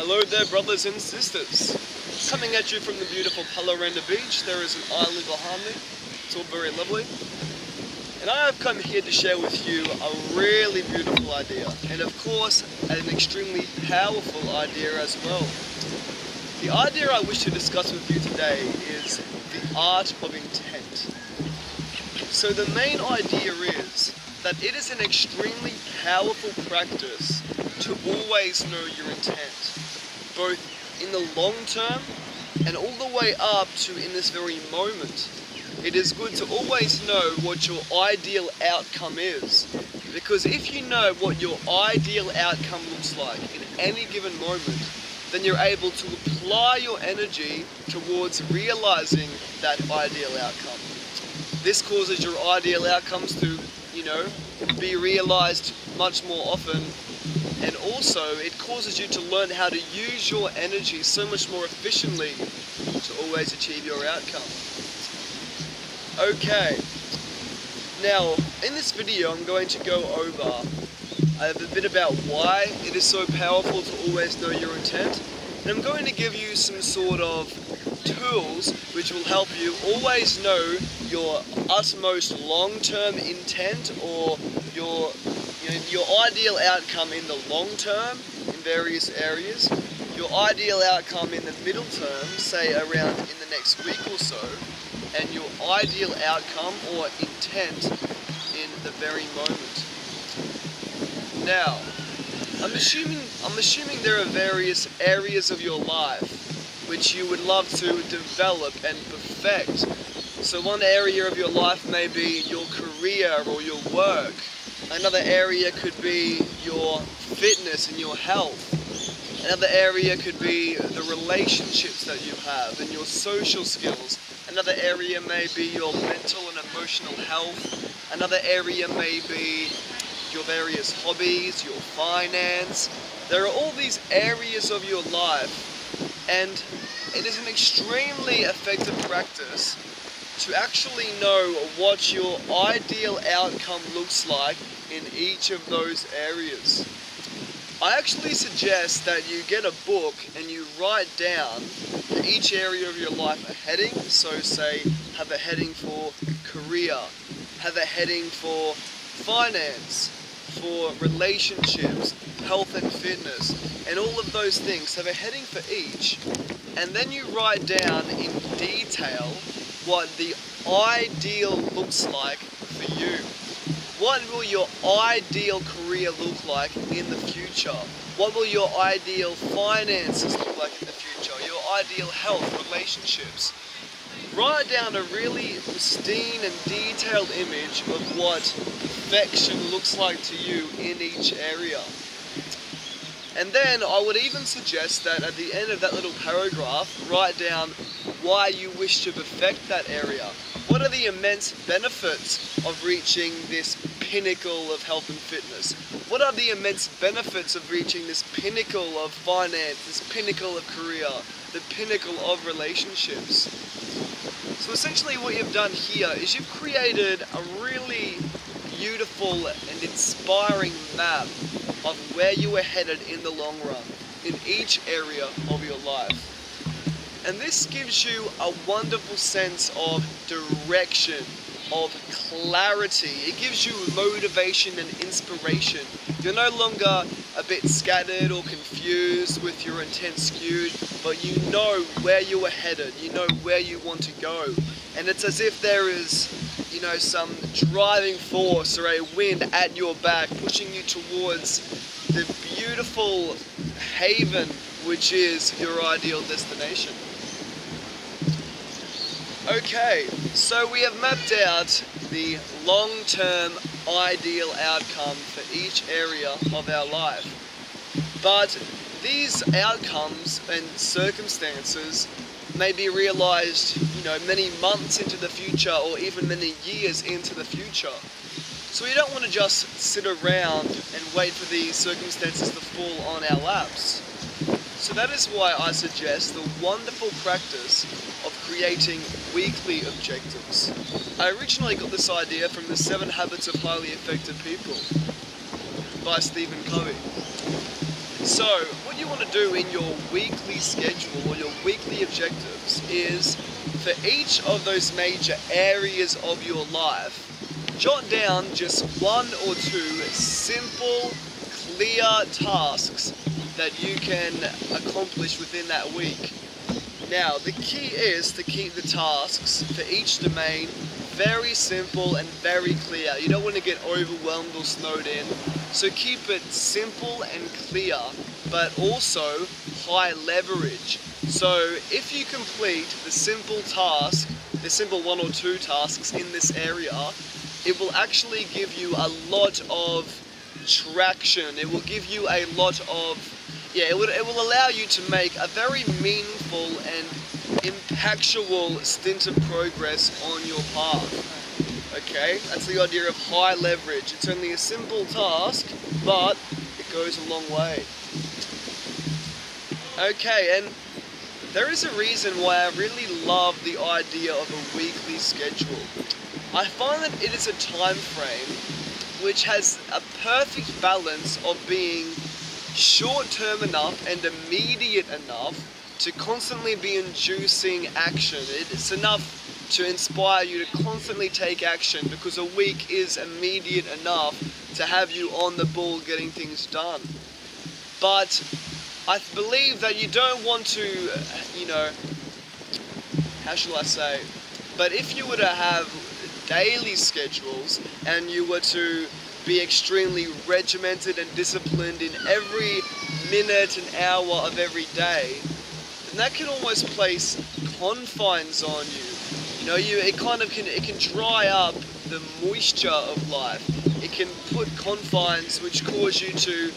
Hello there, brothers and sisters. Coming at you from the beautiful Palorenda Beach. There is an island behind me. It's all very lovely. And I have come here to share with you a really beautiful idea. And of course, an extremely powerful idea as well. The idea I wish to discuss with you today is the art of intent. So the main idea is that it is an extremely powerful practice to always know your intent, both in the long term and all the way up to in this very moment. It is good to always know what your ideal outcome is, because if you know what your ideal outcome looks like in any given moment, then you're able to apply your energy towards realizing that ideal outcome. This causes your ideal outcomes to, be realized much more often, and also it causes you to learn how to use your energy so much more efficiently to always achieve your outcome. Okay, now in this video I'm going to go over a bit about why it is so powerful to always know your intent, and I'm going to give you some sort of tools which will help you always know your utmost long-term intent, or your ideal outcome in the long term in various areas, your ideal outcome in the middle term, say around in the next week or so, and your ideal outcome or intent in the very moment. Now, I'm assuming there are various areas of your life which you would love to develop and perfect. So one area of your life may be your career or your work. Another area could be your fitness and your health. Another area could be the relationships that you have and your social skills. Another area may be your mental and emotional health. Another area may be your various hobbies, your finance. There are all these areas of your life, and it is an extremely effective practice to actually know what your ideal outcome looks like in each of those areas. I actually suggest that you get a book and you write down for each area of your life a heading. So say, have a heading for career, have a heading for finance, for relationships, health and fitness, and all of those things. Have a heading for each, and then you write down in detail what the ideal looks like for you. What will your ideal career look like in the future? What will your ideal finances look like in the future? Your ideal health, relationships. Write down a really pristine and detailed image of what perfection looks like to you in each area. And then I would even suggest that at the end of that little paragraph, write down why you wish to perfect that area. What are the immense benefits of reaching this pinnacle of health and fitness? What are the immense benefits of reaching this pinnacle of finance, this pinnacle of career, the pinnacle of relationships? So essentially what you've done here is you've created a really beautiful and inspiring map of where you are headed in the long run, in each area of your life. And this gives you a wonderful sense of direction, of clarity. It gives you motivation and inspiration. You're no longer a bit scattered or confused with your intent skewed, but you know where you are headed, you know where you want to go. And it's as if there is, some driving force or a wind at your back pushing you towards the beautiful haven which is your ideal destination. Okay, so we have mapped out the long-term ideal outcome for each area of our life. But these outcomes and circumstances may be realized, many months into the future or even many years into the future. So we don't want to just sit around and wait for these circumstances to fall on our laps. So that is why I suggest the wonderful practice of creating weekly objectives. I originally got this idea from the 7 Habits of Highly Effective People by Stephen Covey. So, what you want to do in your weekly schedule or your weekly objectives is for each of those major areas of your life, jot down just one or two simple, clear tasks that you can accomplish within that week. Now, the key is to keep the tasks for each domain very simple and very clear. You don't want to get overwhelmed or snowed in, so keep it simple and clear, but also high leverage. So if you complete the simple task, the simple one or two tasks in this area, it will actually give you a lot of traction. It will give you a lot of, it will allow you to make a very meaningful and impactful stint of progress on your path. Okay, that's the idea of high leverage. It's only a simple task, but it goes a long way. Okay, and there is a reason why I really love the idea of a weekly schedule. I find that it is a time frame which has a perfect balance of being short-term enough and immediate enough to constantly be inducing action. It's enough to inspire you to constantly take action, because a week is immediate enough to have you on the ball getting things done. But I believe that you don't want to, how shall I say, but if you were to have daily schedules and you were to be extremely regimented and disciplined in every minute and hour of every day, then that can almost place confines on you. It can dry up the moisture of life. It can put confines which cause you to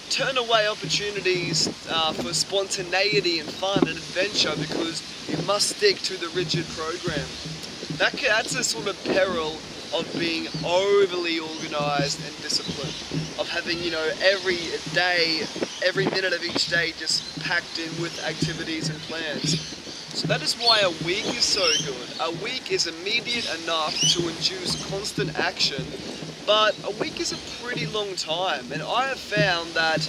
turn away opportunities for spontaneity and fun and adventure, because you must stick to the rigid program. That's a sort of peril of being overly organized and disciplined, of having, every day, every minute of each day just packed in with activities and plans. So that is why a week is so good. A week is immediate enough to induce constant action, but a week is a pretty long time, and I have found that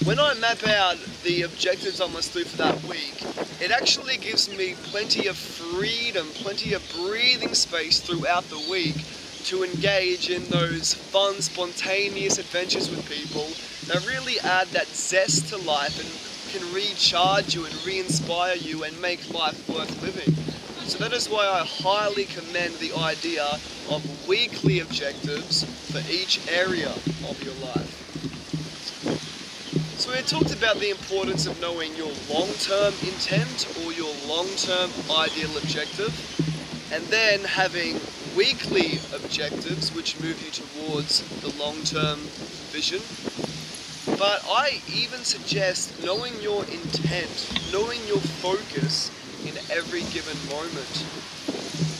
when I map out the objectives I must do for that week, it actually gives me plenty of freedom, plenty of breathing space throughout the week to engage in those fun, spontaneous adventures with people that really add that zest to life and can recharge you and re-inspire you and make life worth living. So that is why I highly commend the idea of weekly objectives for each area of your life. So we talked about the importance of knowing your long-term intent or your long-term ideal objective, and then having weekly objectives which move you towards the long-term vision. But I even suggest knowing your intent, knowing your focus in every given moment.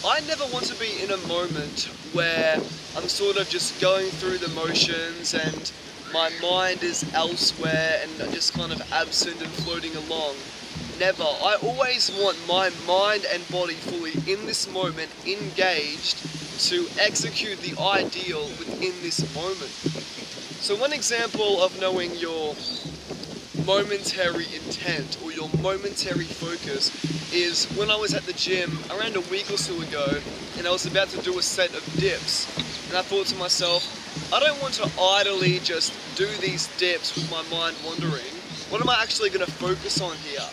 I never want to be in a moment where I'm sort of just going through the motions and my mind is elsewhere and just kind of absent and floating along. Never. I always want my mind and body fully in this moment, engaged to execute the ideal within this moment. So one example of knowing your momentary intent or your momentary focus is when I was at the gym around a week or so ago, and I was about to do a set of dips, and I thought to myself, I don't want to idly just do these dips with my mind wandering. What am I actually going to focus on here?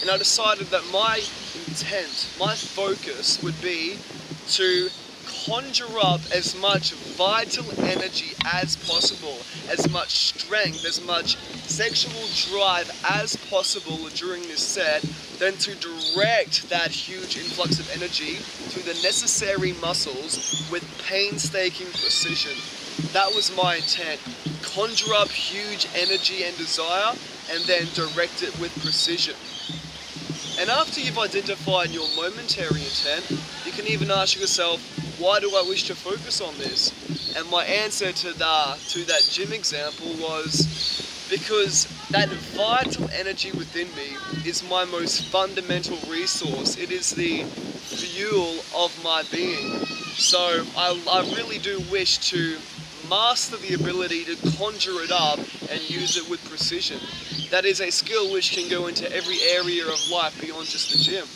And I decided that my intent, my focus would be to conjure up as much vital energy as possible, as much strength, as much sexual drive as possible during this set, then to direct that huge influx of energy to the necessary muscles with painstaking precision. That was my intent. Conjure up huge energy and desire, and then direct it with precision. And after you've identified your momentary intent, you can even ask yourself, why do I wish to focus on this? And my answer to that gym example was because that vital energy within me is my most fundamental resource. It is the fuel of my being. So I really do wish to master the ability to conjure it up and use it with precision. That is a skill which can go into every area of life beyond just the gym.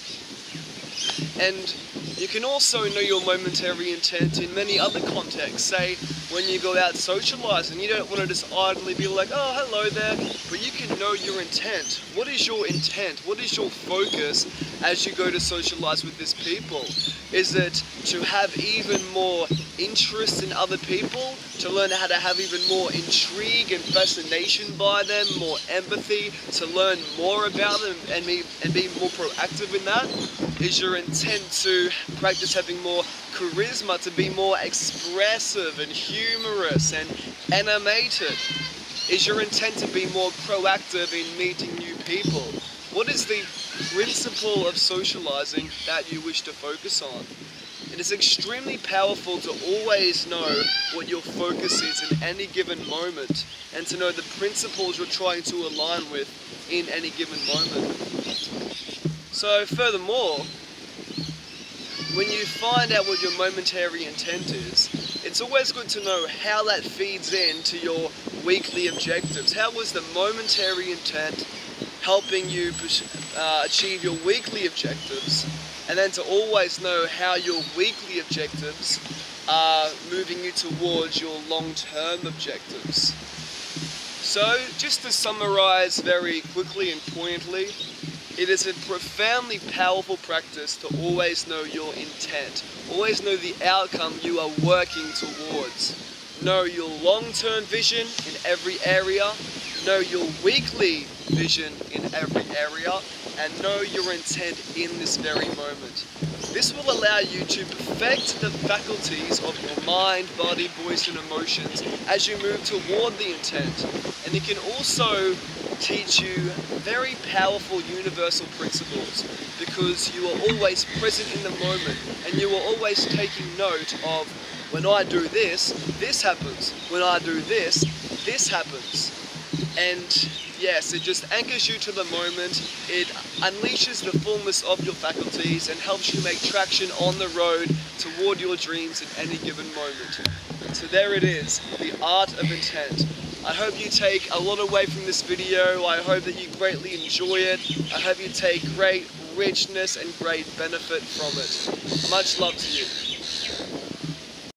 And you can also know your momentary intent in many other contexts. Say, when you go out socializing, you don't want to just idly be like, oh, hello there, but you can know your intent. What is your intent? What is your focus as you go to socialize with these people? Is it to have even more interest in other people, to learn how to have even more intrigue and fascination by them, more empathy, to learn more about them and be more proactive in that? Is your intent to practice having more charisma, to be more expressive and humorous and animated? Is your intent to be more proactive in meeting new people? What is the principle of socializing that you wish to focus on? It is extremely powerful to always know what your focus is in any given moment, and to know the principles you're trying to align with in any given moment. So furthermore, when you find out what your momentary intent is, it's always good to know how that feeds into your weekly objectives. How was the momentary intent helping you achieve your weekly objectives? And then to always know how your weekly objectives are moving you towards your long-term objectives. So, just to summarize very quickly and poignantly, it is a profoundly powerful practice to always know your intent. Always know the outcome you are working towards. Know your long-term vision in every area. Know your weekly vision in every area. And know your intent in this very moment. This will allow you to perfect the faculties of your mind, body, voice, and emotions as you move toward the intent. And it can also teach you very powerful universal principles, because you are always present in the moment, and you are always taking note of, when I do this, this happens. When I do this, this happens. And yes, it just anchors you to the moment. It unleashes the fullness of your faculties and helps you make traction on the road toward your dreams at any given moment. So there it is, the art of intent. I hope you take a lot away from this video. I hope that you greatly enjoy it. I hope you take great richness and great benefit from it. Much love to you.